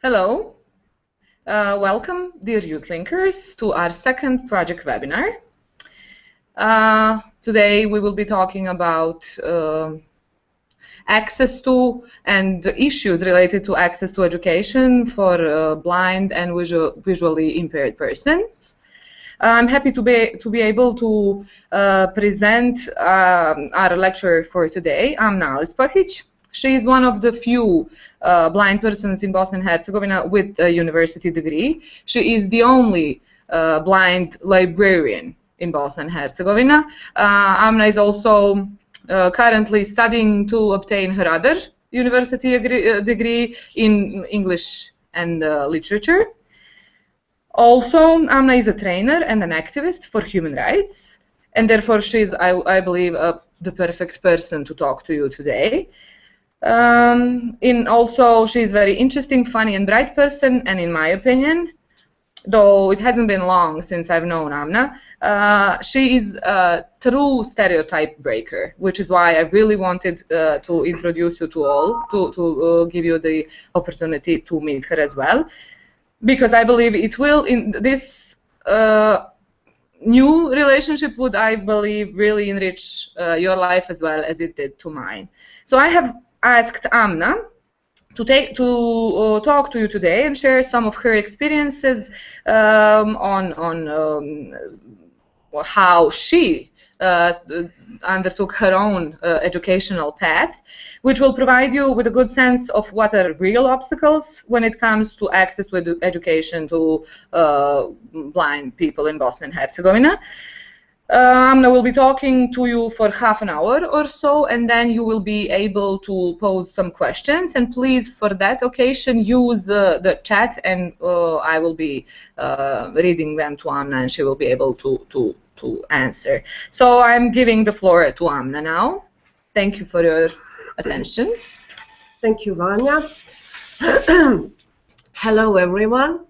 Hello, welcome dear youth linkers to our second project webinar. Today we will be talking about access to and issues related to access to education for blind and visually impaired persons. I'm happy to be able to present our lecturer for today, Amna Alispahic. She is one of the few blind persons in Bosnia and Herzegovina with a university degree. She is the only blind librarian in Bosnia and Herzegovina. Amna is also currently studying to obtain her other university degree in English and literature. Also, Amna is a trainer and an activist for human rights, and therefore she is, I believe, the perfect person to talk to you today. Also, she is very interesting, funny, and bright person, and in my opinion, though it hasn't been long since I've known Amna, she is a true stereotype breaker, which is why I really wanted to introduce you to all, to give you the opportunity to meet her as well. Because I believe it will, in this new relationship would, I believe, really enrich your life as well as it did to mine. So I have asked Amna to talk to you today and share some of her experiences on how she undertook her own educational path, which will provide you with a good sense of what are real obstacles when it comes to access to education to blind people in Bosnia and Herzegovina. Amna will be talking to you for half an hour or so, and then you will be able to pose some questions. And please, for that occasion, use the chat, and I will be reading them to Amna, and she will be able to answer. So I'm giving the floor to Amna now. Thank you for your attention. Thank you, Vanya. Hello, everyone.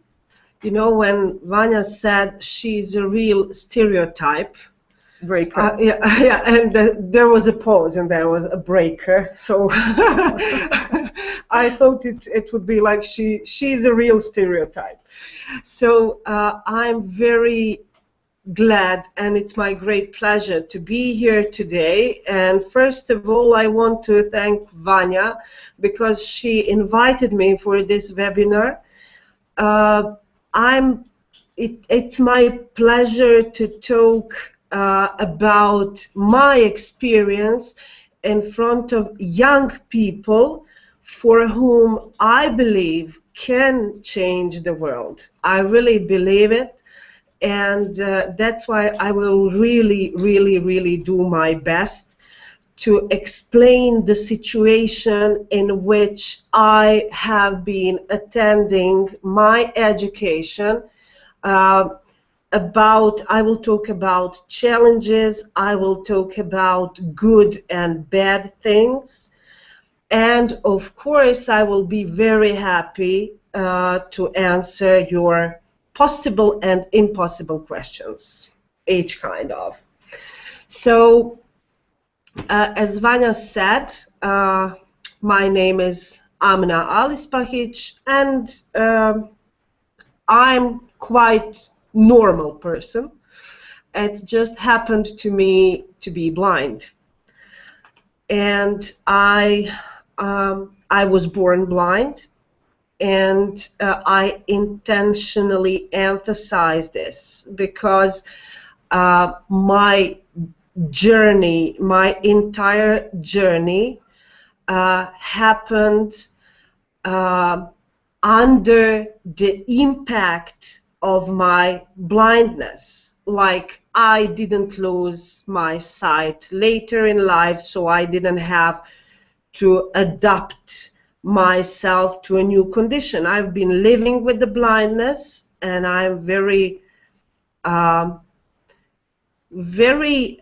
You know, when Vanya said she's a real stereotype breaker, yeah, and there was a pause and there was a breaker. So I thought it would be like she's a real stereotype. So I'm very glad, and it's my great pleasure to be here today. And first of all, I want to thank Vanya because she invited me for this webinar. It's my pleasure to talk about my experience in front of young people for whom I believe can change the world. I really believe it. And that's why I will really do my best to explain the situation in which I have been attending my education. I will talk about challenges, I will talk about good and bad things, and of course I will be very happy to answer your possible and impossible questions, each kind of. So, as Vanya said, my name is Amna Alispahic, and I'm quite normal person. It just happened to me to be blind, and I was born blind. And I intentionally emphasize this because my journey, my entire journey happened under the impact of my blindness. Like, I didn't lose my sight later in life, so I didn't have to adapt myself to a new condition. I've been living with the blindness, and I'm very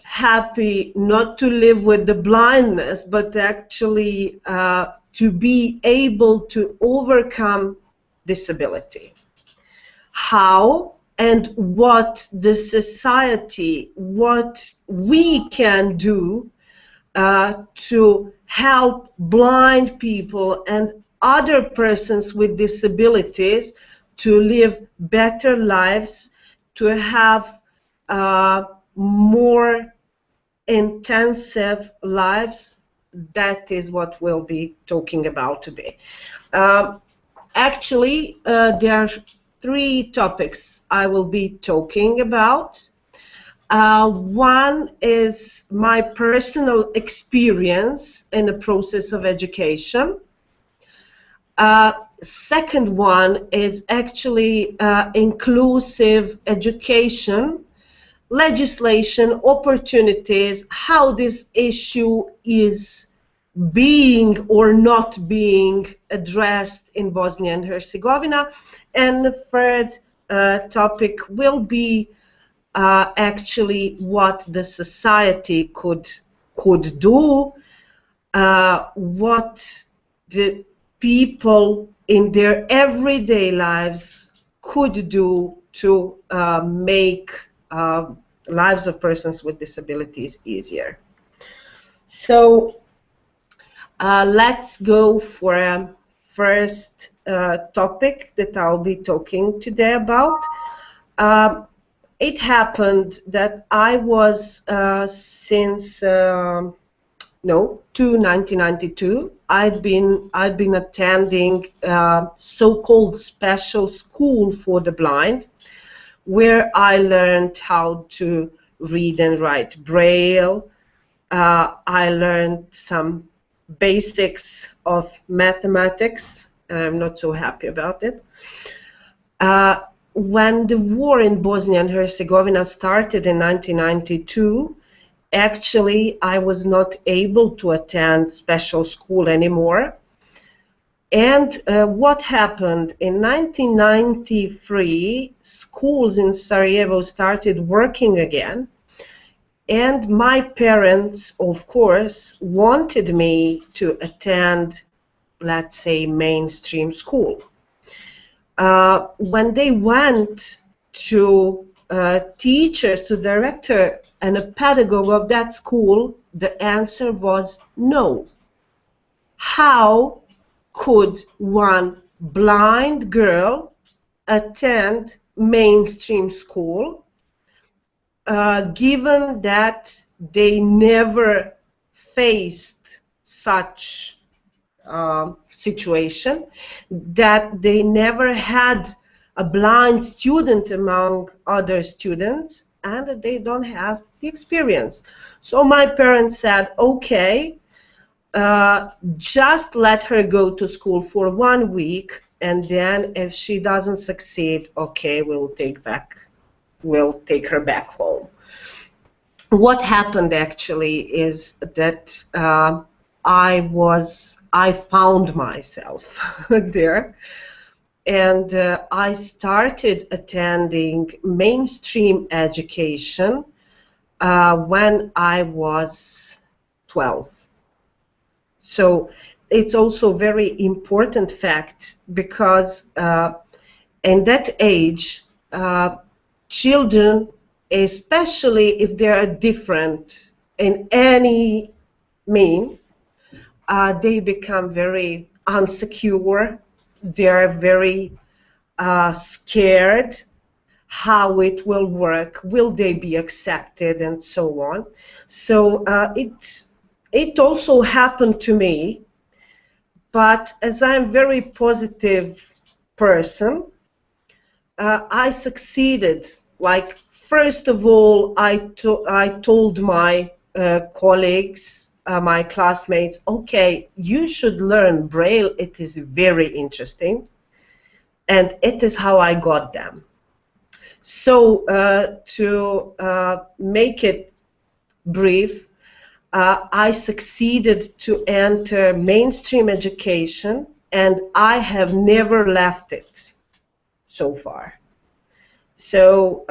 happy not to live with the blindness, but actually to be able to overcome disability. How and what the society, what we can do to help blind people and other persons with disabilities to live better lives, to have more intensive lives. That is what we'll be talking about today. Actually, there are 3 topics I will be talking about. One is my personal experience in the process of education. Second one is actually inclusive education, legislation, opportunities, how this issue is being or not being addressed in Bosnia and Herzegovina. And the third topic will be actually what the society could do, what the people in their everyday lives could do to make lives of persons with disabilities easier. So let's go for a first topic that I'll be talking today about. It happened that I was since 1992. I'd been attending so-called special school for the blind, where I learned how to read and write Braille. I learned some basics of mathematics. I'm not so happy about it. When the war in Bosnia and Herzegovina started in 1992, actually I was not able to attend special school anymore. And what happened in 1993, schools in Sarajevo started working again, and my parents, of course, wanted me to attend, let's say, mainstream school. When they went to teachers, to director and a pedagogue of that school, the answer was no. How could one blind girl attend mainstream school, given that they never faced such situation, that they never had a blind student among other students, and that they don't have the experience. So my parents said, okay, just let her go to school for 1 week, and then if she doesn't succeed, okay, we'll take her back home. What happened actually is that I found myself there, and I started attending mainstream education when I was 12. So it's also a very important fact, because in that age, children, especially if they are different in any mean, they become very insecure. They are very scared how it will work, will they be accepted, and so on. So it also happened to me, but as I'm a very positive person, I succeeded. Like, first of all, I told my colleagues, my classmates, okay, you should learn Braille, it is very interesting, and it is how I got them. So to make it brief, I succeeded to enter mainstream education, and I have never left it so far. So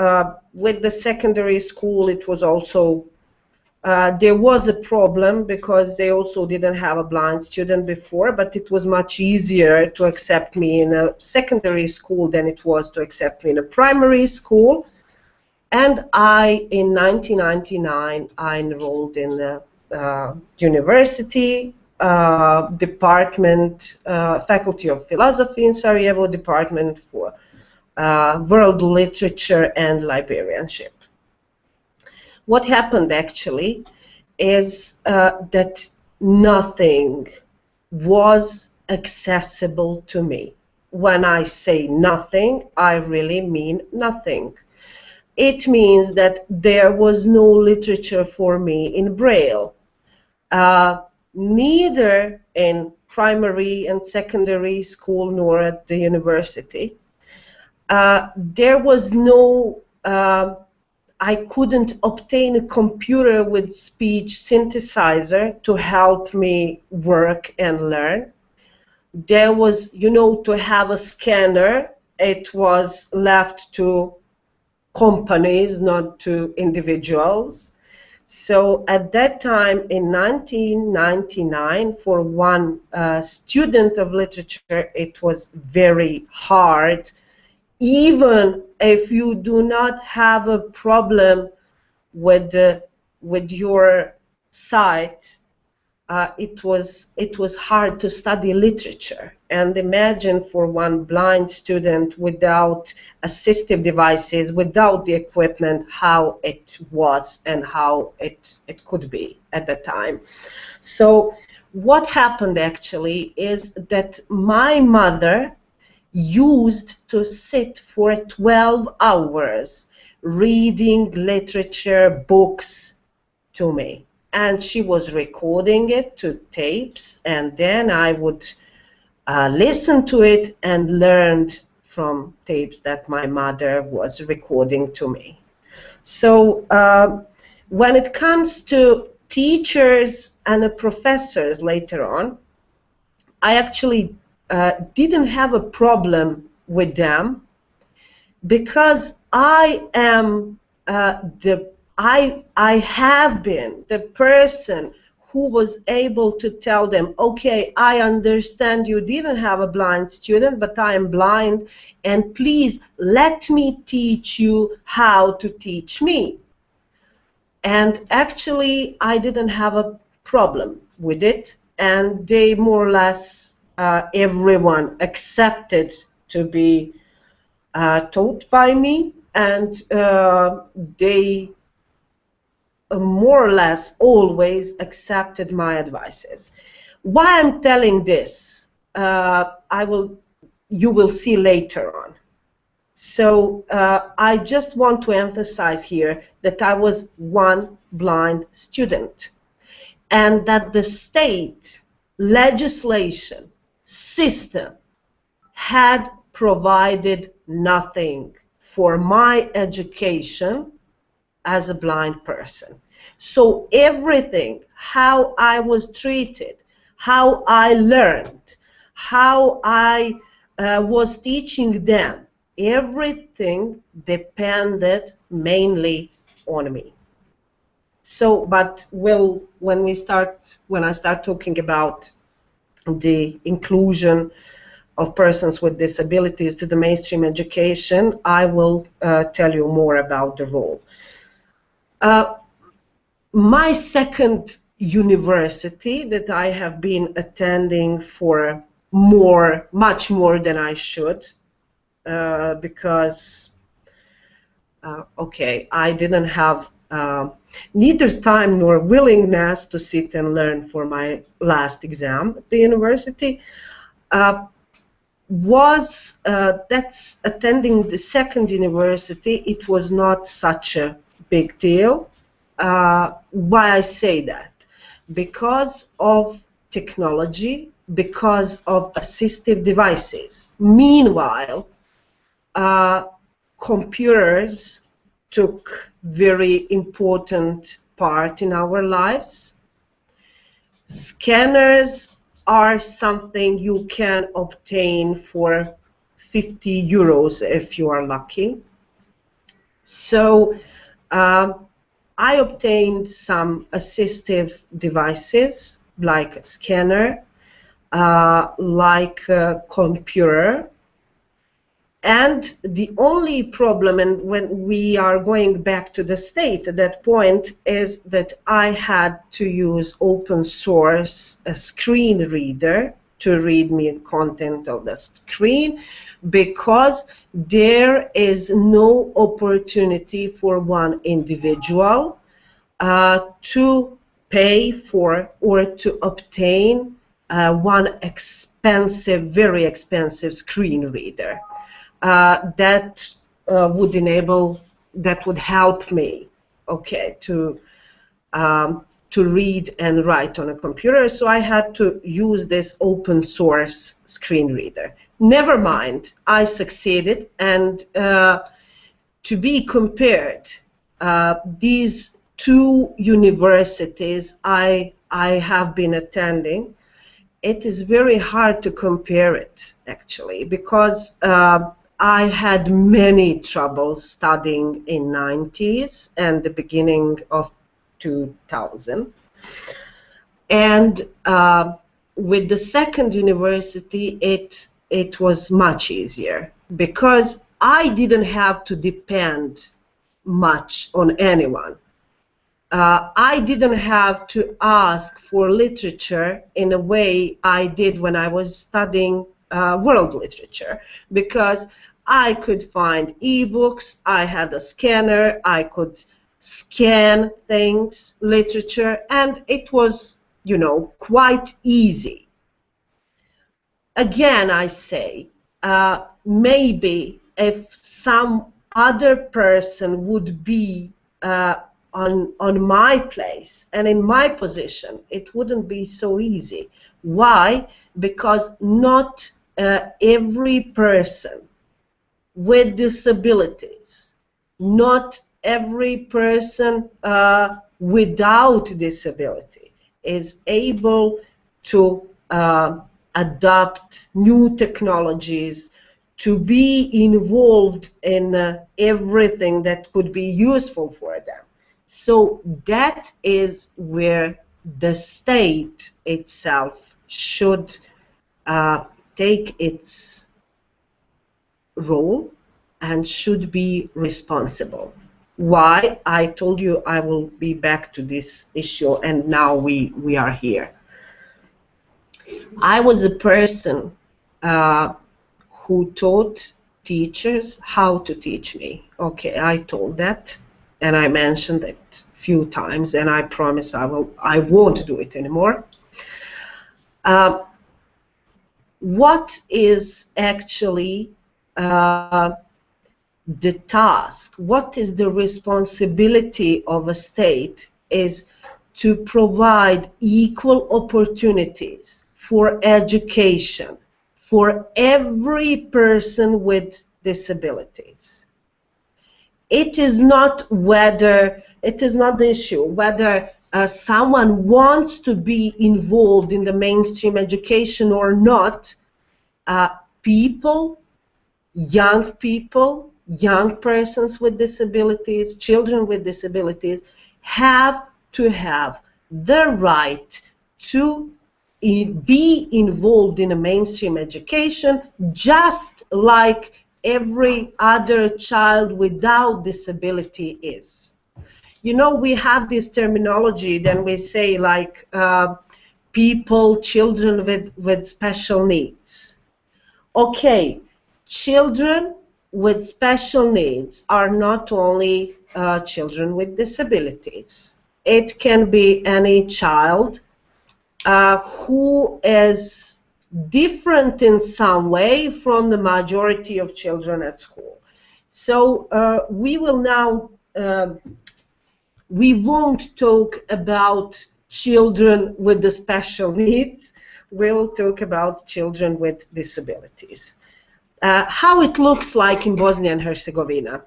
with the secondary school, it was also there was a problem, because they also didn't have a blind student before, but it was much easier to accept me in a secondary school than it was to accept me in a primary school. And in 1999, I enrolled in the university department, Faculty of Philosophy in Sarajevo, Department for World Literature and Librarianship. What happened actually is that nothing was accessible to me. When I say nothing, I really mean nothing. It means that there was no literature for me in Braille, neither in primary and secondary school nor at the university. There was no, I couldn't obtain a computer with speech synthesizer to help me work and learn. There was, you know, to have a scanner, it was left to companies, not to individuals. So at that time, in 1999, for one student of literature, it was very hard. Even if you do not have a problem with your sight, it was hard to study literature. And imagine for one blind student without assistive devices, without the equipment, how it was and how it could be at the time. So what happened actually is that my mother used to sit for 12 hours reading literature books to me. And she was recording it to tapes, and then I would listen to it and learned from tapes that my mother was recording to me. So when it comes to teachers and professors later on, I actually didn't have a problem with them, because I am I have been the person who was able to tell them, okay, I understand you didn't have a blind student, but I am blind, and please let me teach you how to teach me. And actually, I didn't have a problem with it, and they more or less, everyone accepted to be taught by me, and they more or less always accepted my advices. Why I'm telling this, you will see later on. So I just want to emphasize here that I was one blind student, and that the state legislation system had provided nothing for my education as a blind person. So everything, how I was treated, how I learned, how I was teaching them, everything depended mainly on me. So, but when I start talking about the inclusion of persons with disabilities to the mainstream education, I will tell you more about the role. My second university that I have been attending for much more than I should, because okay, I didn't have neither time nor willingness to sit and learn for my last exam at the university. That's attending the second university. It was not such a big deal. Why I say that? Because of technology, because of assistive devices. Meanwhile, computers took very important part in our lives. Scanners are something you can obtain for 50 euros if you are lucky. So I obtained some assistive devices like a scanner, like a computer, And the only problem, and when we are going back to the state at that point, is that I had to use open source a screen reader to read me content of the screen, because there is no opportunity for one individual to pay for or to obtain one expensive, very expensive screen reader that would help me, okay, to read and write on a computer. So I had to use this open source screen reader. Never mind, I succeeded, and to be compared, these two universities I have been attending, it is very hard to compare it, actually, because I had many troubles studying in 90s and the beginning of 2000. And with the second university, it was much easier, because I didn't have to depend much on anyone. I didn't have to ask for literature in a way I did when I was studying world literature, because I could find ebooks, I had a scanner, I could scan things, literature, and it was, you know, quite easy. Again, I say, maybe if some other person would be on my place and in my position, it wouldn't be so easy. Why? Because not every person with disabilities, not every person without disability is able to adopt new technologies, to be involved in everything that could be useful for them. So that is where the state itself should take its role and should be responsible. Why? I told you I will be back to this issue, and now we are here. I was a person who taught teachers how to teach me. Okay, I told that, and I mentioned it a few times, and I promise I won't do it anymore. What is actually the task, what is the responsibility of a state, is to provide equal opportunities for education for every person with disabilities. It is not the issue whether someone wants to be involved in the mainstream education or not. Young persons with disabilities, children with disabilities, have to have the right to be involved in a mainstream education, just like every other child without disability is. You know, we have this terminology, then we say like children with special needs. Okay, children with special needs are not only children with disabilities. It can be any child who is different in some way from the majority of children at school. So we will now, we won't talk about children with the special needs, we'll talk about children with disabilities. How it looks like in Bosnia and Herzegovina.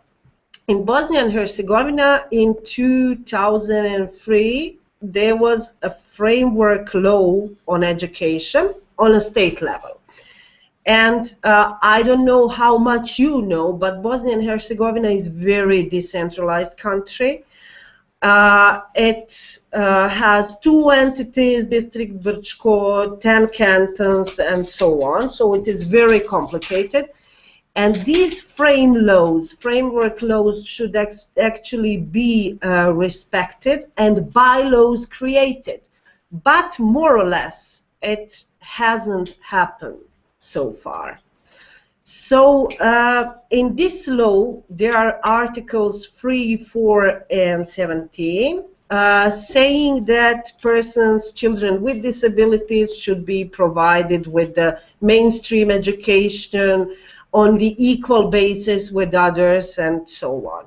In Bosnia and Herzegovina in 2003, there was a framework law on education on a state level. And I don't know how much you know, but Bosnia and Herzegovina is a very decentralized country. It has 2 entities, District Brčko, 10 cantons, and so on. So it is very complicated. And these framework laws should actually be respected and bylaws created. But more or less, it hasn't happened so far. So in this law, there are articles 3, 4, and 17 saying that children with disabilities should be provided with the mainstream education on the equal basis with others and so on.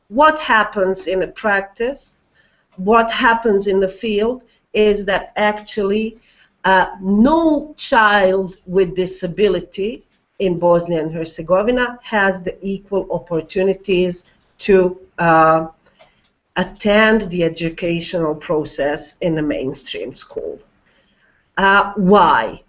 What happens in practice, what happens in the field is that actually no child with disability in Bosnia and Herzegovina has the equal opportunities to attend the educational process in the mainstream school. Why?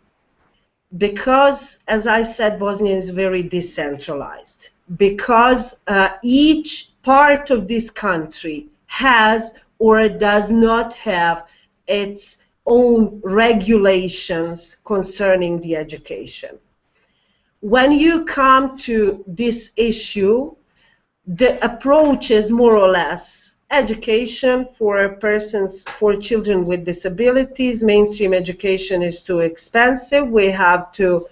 Because, as I said, Bosnia is very decentralized. Because each part of this country has or does not have its own regulations concerning the education. When you come to this issue, the approach is more or less education for children with disabilities. Mainstream education is too expensive. We have to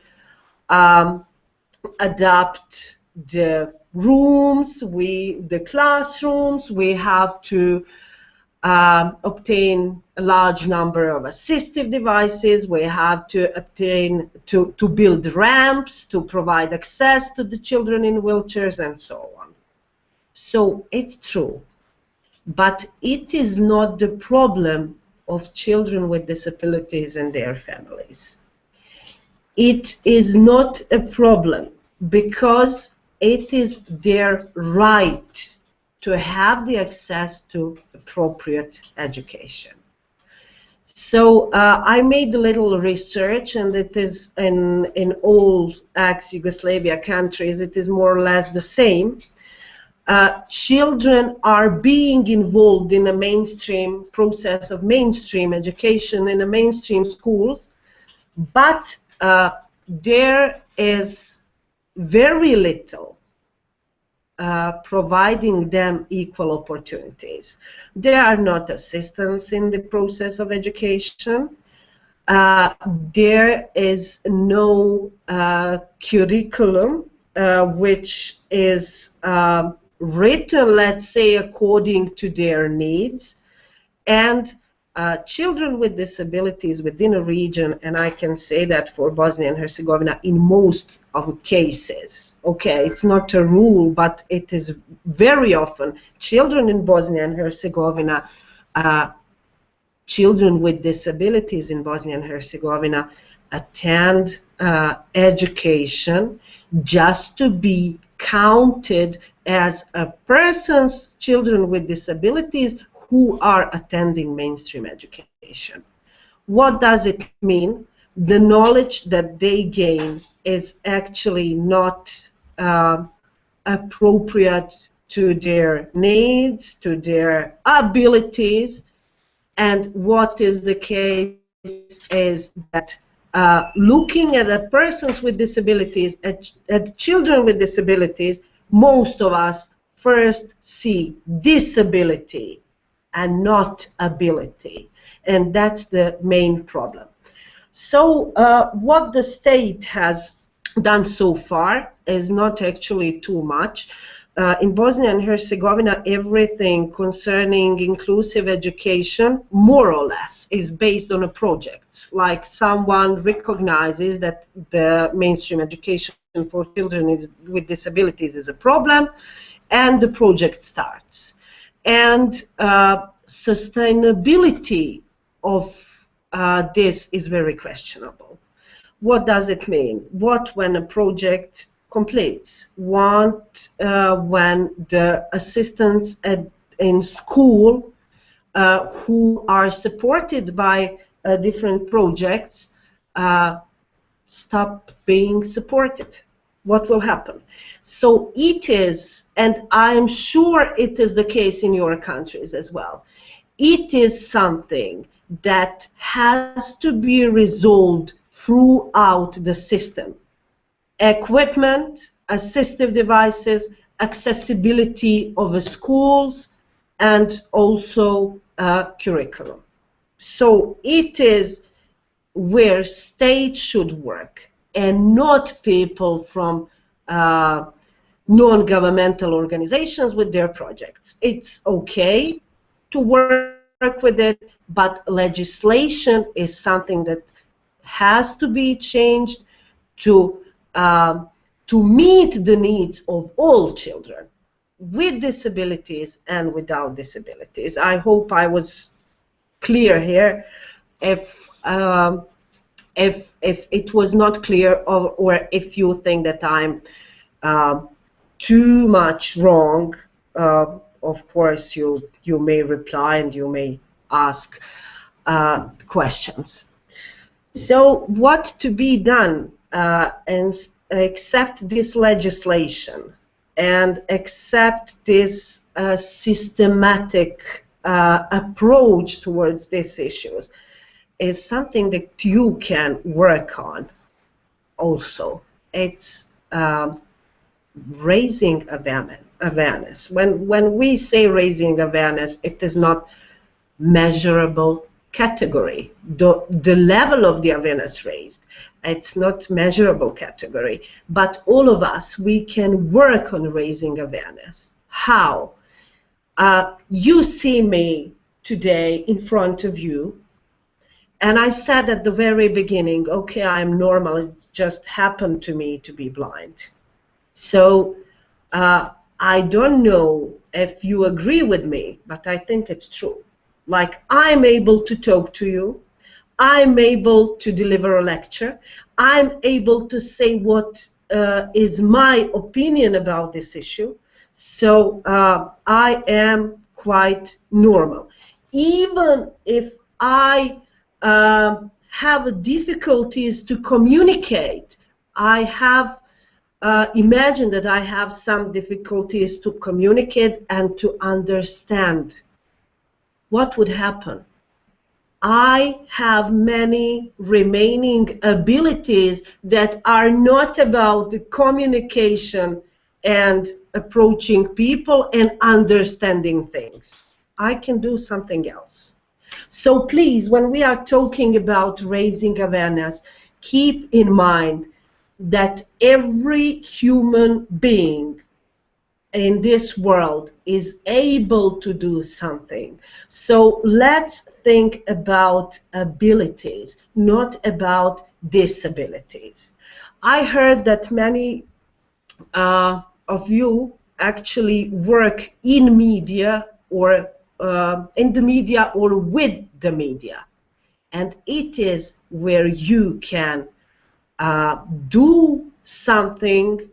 adapt the rooms, the classrooms. We have to obtain a large number of assistive devices. We have to build ramps to provide access to the children in wheelchairs and so on. So it's true, but it is not the problem of children with disabilities and their families. It is not a problem because it is their right to have the access to appropriate education. So I made a little research, and it is in all ex-Yugoslavia countries, it is more or less the same. Children are being involved in a mainstream process of mainstream education in the mainstream schools, but there is very little providing them equal opportunities. There are not assistants in the process of education. There is no curriculum which is written, let's say, according to their needs. And children with disabilities within a region, and I can say that for Bosnia and Herzegovina in most of cases, okay, it's not a rule, but it is very often, children in Bosnia and Herzegovina, children with disabilities in Bosnia and Herzegovina attend education just to be counted as a person's children with disabilities who are attending mainstream education. What does it mean? The knowledge that they gain is actually not appropriate to their needs, to their abilities, and what is the case is that looking at the persons with disabilities, at children with disabilities, most of us first see disability and not ability, and that's the main problem. So what the state has done so far is not actually too much. In Bosnia and Herzegovina, everything concerning inclusive education, more or less, is based on a project. Like someone recognizes that the mainstream education for children with disabilities is a problem, and the project starts. And sustainability of this is very questionable. What does it mean? What when a project completes? What when the assistants in school who are supported by different projects stop being supported? What will happen? So it is, and I'm sure it is the case in your countries as well, it is something that has to be resolved throughout the system. Equipment, assistive devices, accessibility of the schools, and also curriculum. So it is where state should work, and not people from non-governmental organizations with their projects. It's okay to work with it, but legislation is something that has to be changed to meet the needs of all children with disabilities and without disabilities. I hope I was clear here. If it was not clear, or if you think that I'm too much wrong, of course you may reply and you may ask questions. So what to be done, and accept this legislation and accept this systematic approach towards these issues is something that you can work on also. It's raising awareness. When we say raising awareness, it is not measurable category. The level of the awareness raised, it's not measurable category, but all of us, we can work on raising awareness. How? You see me today in front of you, and I said at the very beginning, okay, I'm normal, it just happened to me to be blind. So I don't know if you agree with me, but I think it's true. Like, I'm able to talk to you, I'm able to deliver a lecture, I'm able to say what is my opinion about this issue. So I am quite normal. Even if I have difficulties to communicate, I have imagine that I have some difficulties to communicate and to understand. What would happen? I have many remaining abilities that are not about the communication and approaching people and understanding things. I can do something else. So please, when we are talking about raising awareness, keep in mind that every human being in this world is able to do something. So let's think about abilities, not about disabilities. I heard that many of you actually work in media, or in the media, or with the media, and it is where you can do something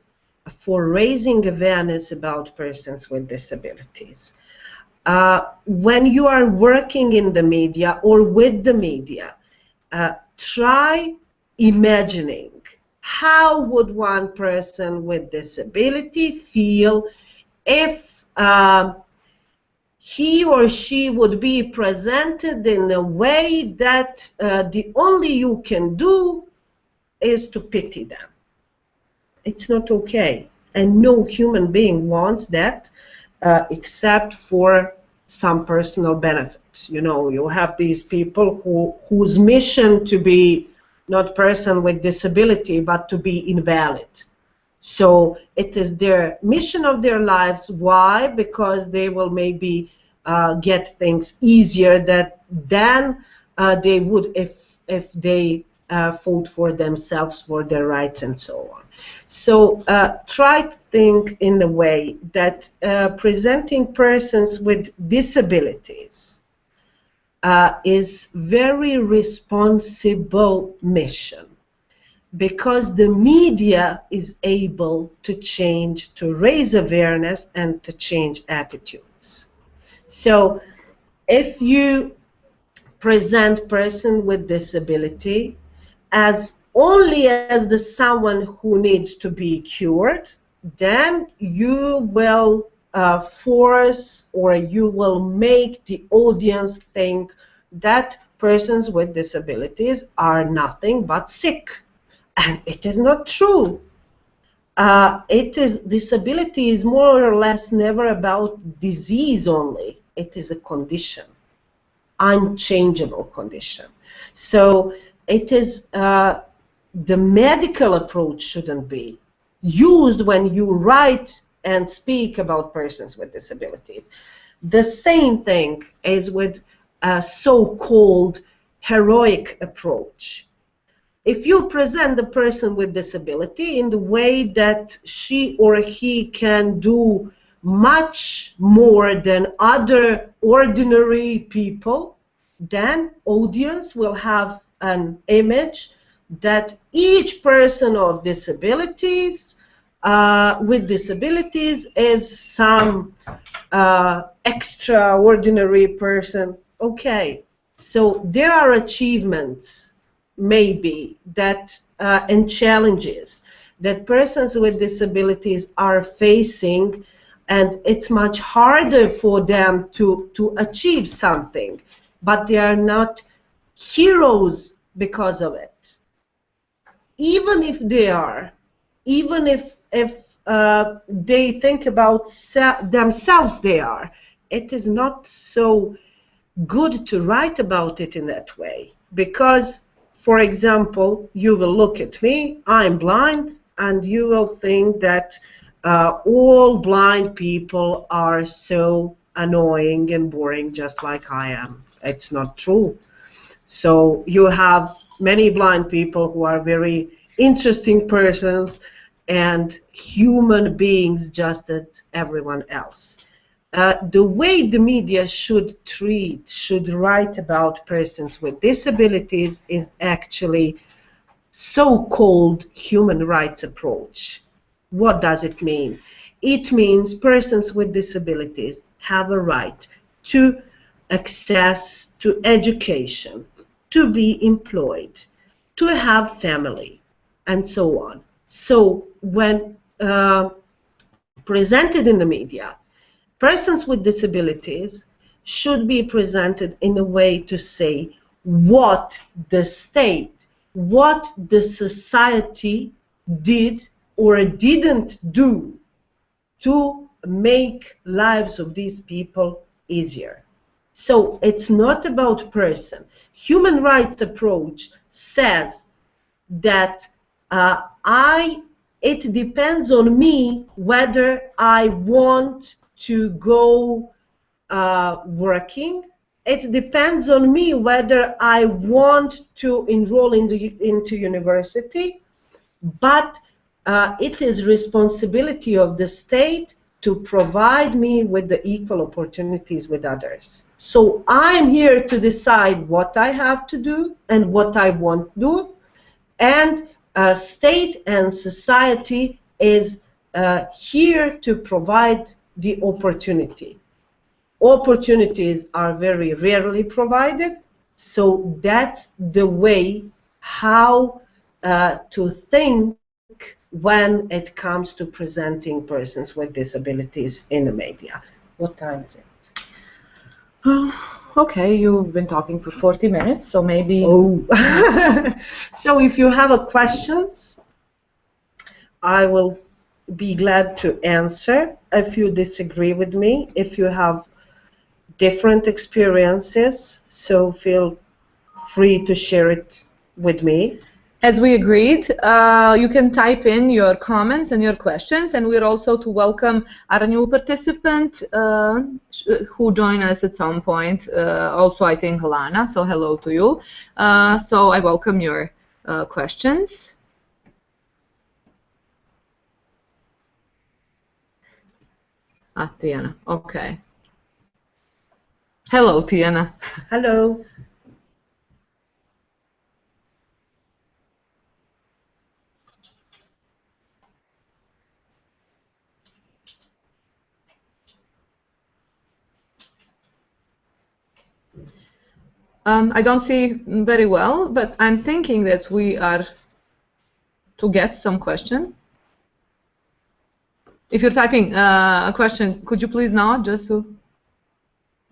for raising awareness about persons with disabilities. When you are working in the media or with the media, try imagining how would one person with disability feel if he or she would be presented in a way that the only you can do is to pity them. It's not okay, and no human being wants that, except for some personal benefits. You know, you have these people whose mission to be not person with disability, but to be invalid. So it is their mission of their lives. Why? Because they will maybe get things easier than they would if they fought for themselves, for their rights, and so on. So try to think in a way that presenting persons with disabilities is very responsible mission, because the media is able to change, to raise awareness and to change attitudes. So if you present person with disability as only as the someone who needs to be cured, then you will force, or you will make the audience think that persons with disabilities are nothing but sick. And it is not true. disability is more or less never about disease only. It is a condition, unchangeable condition. So it is the medical approach shouldn't be used when you write and speak about persons with disabilities. The same thing is with a so-called heroic approach. If you present the person with disability in the way that she or he can do much more than other ordinary people, then audience will have an image that each person of disabilities with disabilities is some extraordinary person. Okay, so there are achievements maybe that and challenges that persons with disabilities are facing, and it's much harder for them to achieve something, but they are not heroes because of it. Even if they are, even if they think about themselves they are, it is not so good to write about it in that way, because for example, you will look at me, I'm blind, and you will think that all blind people are so annoying and boring just like I am. It's not true. So you have many blind people who are very interesting persons and human beings just as everyone else. The way the media should write about persons with disabilities is actually so-called human rights approach. What does it mean? It means persons with disabilities have a right to access to education, to be employed, to have family, and so on. So when presented in the media, persons with disabilities should be presented in a way to say what the state, what the society did or didn't do to make lives of these people easier. So it's not about person. Human rights approach says that it depends on me whether I want to go working. It depends on me whether I want to enroll into university, but it is responsibility of the state to provide me with the equal opportunities with others. So I'm here to decide what I have to do and what I won't do, and state and society is here to provide the opportunity. Opportunities are very rarely provided, so that's the way how to think when it comes to presenting persons with disabilities in the media. What time is it? Okay, you've been talking for 40 minutes, so maybe... Oh, so if you have a questions, I will be glad to answer. If you disagree with me, if you have different experiences, so feel free to share it with me. As we agreed, you can type in your comments and your questions, and we're also to welcome our new participant who joined us at some point, also I think Lana, so hello to you. So I welcome your questions. Tiana, okay. Hello, Tiana. Hello. I don't see very well, but I'm thinking that we are to get some question. If you're typing a question, could you please nod just to...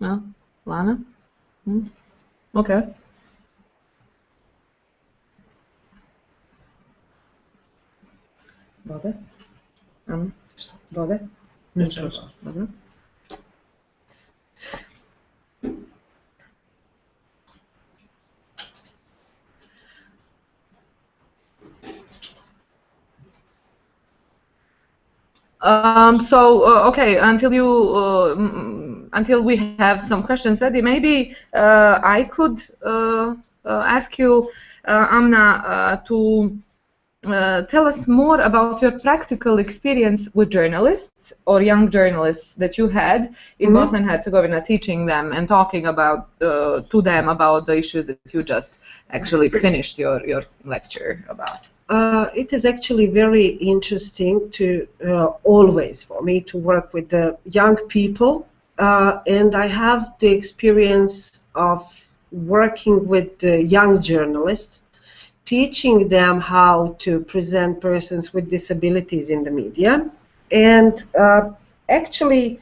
No? Lana? Okay. Bother? Vode? Dobro. Okay, until we have some questions ready, maybe I could ask you, Amna, to tell us more about your practical experience with journalists or young journalists that you had in Bosnia and Herzegovina, teaching them and talking about to them about the issues that you just actually finished your lecture about. It is actually very interesting to always for me to work with the young people, and I have the experience of working with the young journalists, teaching them how to present persons with disabilities in the media. And actually,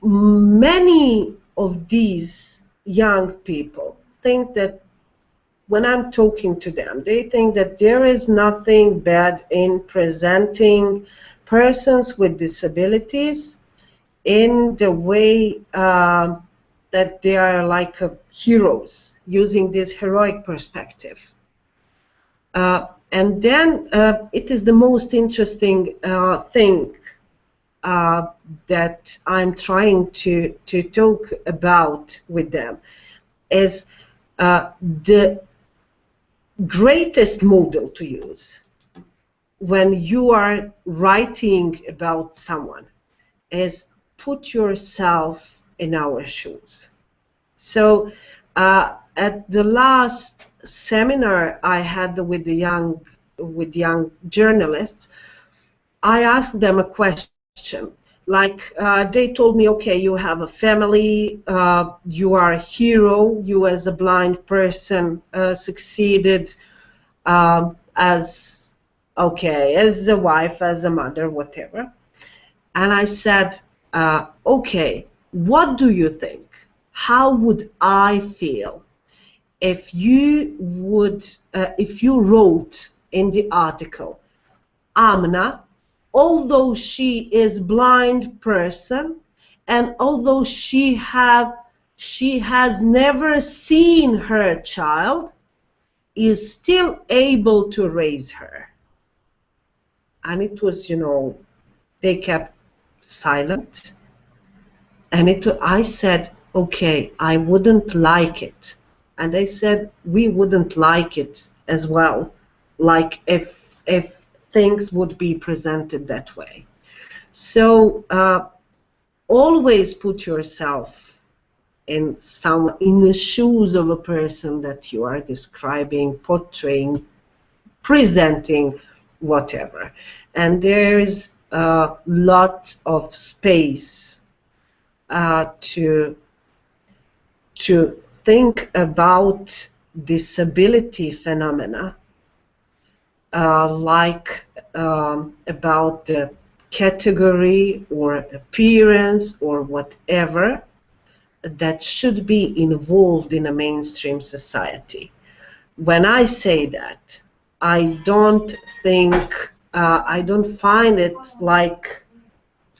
many of these young people think that when I'm talking to them, they think that there is nothing bad in presenting persons with disabilities in the way that they are like heroes, using this heroic perspective. And then it is the most interesting thing that I'm trying to talk about with them is the greatest model to use when you are writing about someone is put yourself in our shoes. So at the last seminar I had with young journalists, I asked them a question. Like they told me, okay, you have a family, you are a hero, you as a blind person succeeded as a wife, as a mother, whatever. And I said, okay, what do you think? How would I feel if you wrote in the article, Amna, although she is blind person, and although she has never seen her child, is still able to raise her. And it was, they kept silent. And I said, okay, I wouldn't like it. And they said, we wouldn't like it as well, like if things would be presented that way. So always put yourself in the shoes of a person that you are describing, portraying, presenting, whatever. And there is a lot of space to think about disability phenomena, like about the category or appearance or whatever that should be involved in a mainstream society. When I say that, I don't find it like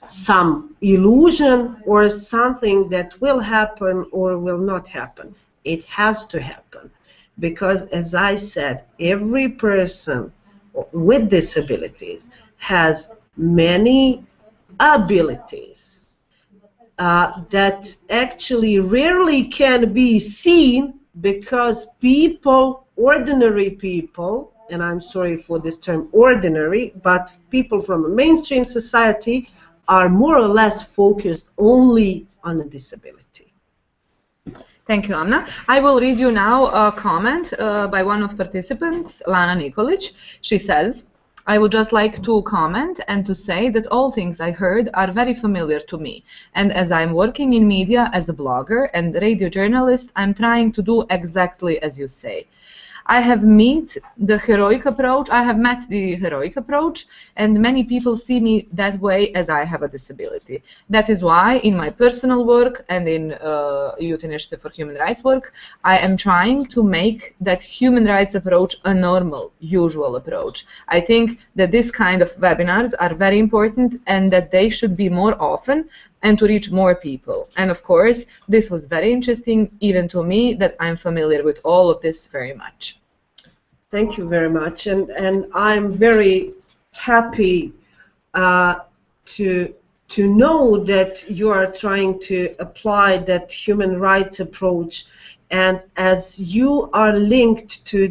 some illusion or something that will happen or will not happen. It has to happen because, as I said, every person with disabilities has many abilities that actually rarely can be seen because ordinary people, and I'm sorry for this term ordinary, but people from a mainstream society are more or less focused only on a disability. Thank you, Amna. I will read you now a comment by one of participants, Lana Nikolic. She says, I would just like to comment and to say that all things I heard are very familiar to me. And as I'm working in media as a blogger and radio journalist, I'm trying to do exactly as you say. I have met the heroic approach, and many people see me that way as I have a disability. That is why in my personal work and in Youth Initiative for Human Rights work, I am trying to make that human rights approach a normal, usual approach. I think that this kind of webinars are very important and that they should be more often and to reach more people. And of course, this was very interesting even to me, that I'm familiar with all of this very much. Thank you very much, and I'm very happy to know that you are trying to apply that human rights approach, and as you are linked to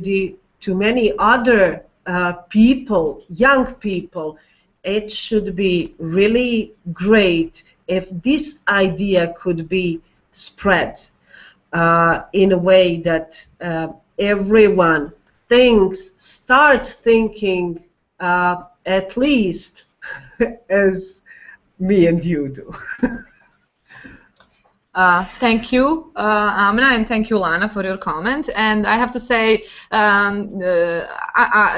many other people, young people, it should be really great if this idea could be spread in a way that everyone starts thinking at least as me and you do. Thank you, Amna, and thank you, Lana, for your comment. And I have to say,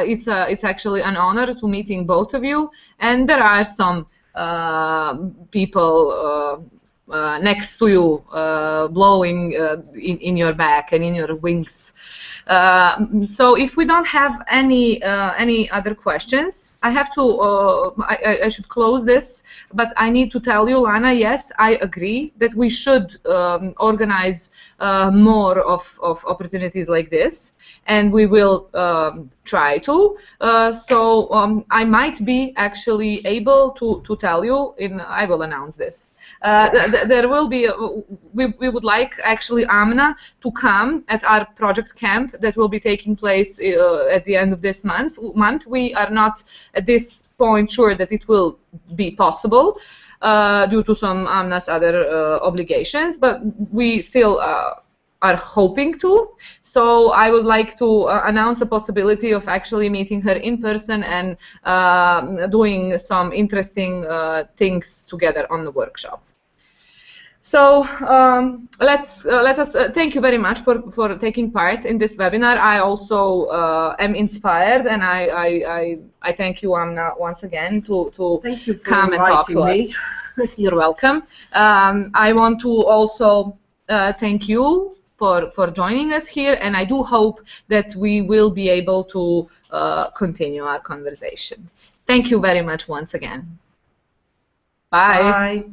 it's actually an honor to meeting both of you. And there are some people next to you blowing in your back and in your wings. So if we don't have any other questions, I have to, I should close this, but I need to tell you, Lana, yes, I agree that we should organize more of opportunities like this, and we will try to. So I might be actually able to tell you, I will announce this. There will be, we would like actually Amna to come at our project camp that will be taking place at the end of this month. We are not at this point sure that it will be possible due to some Amna's other obligations, but we still are hoping to. So I would like to announce a possibility of actually meeting her in person and doing some interesting things together on the workshop. So let us thank you very much for taking part in this webinar. I also am inspired, and I thank you, Amna, once again to come and talk to us. You're welcome. I want to also thank you for joining us here, and I do hope that we will be able to continue our conversation. Thank you very much once again. Bye. Bye.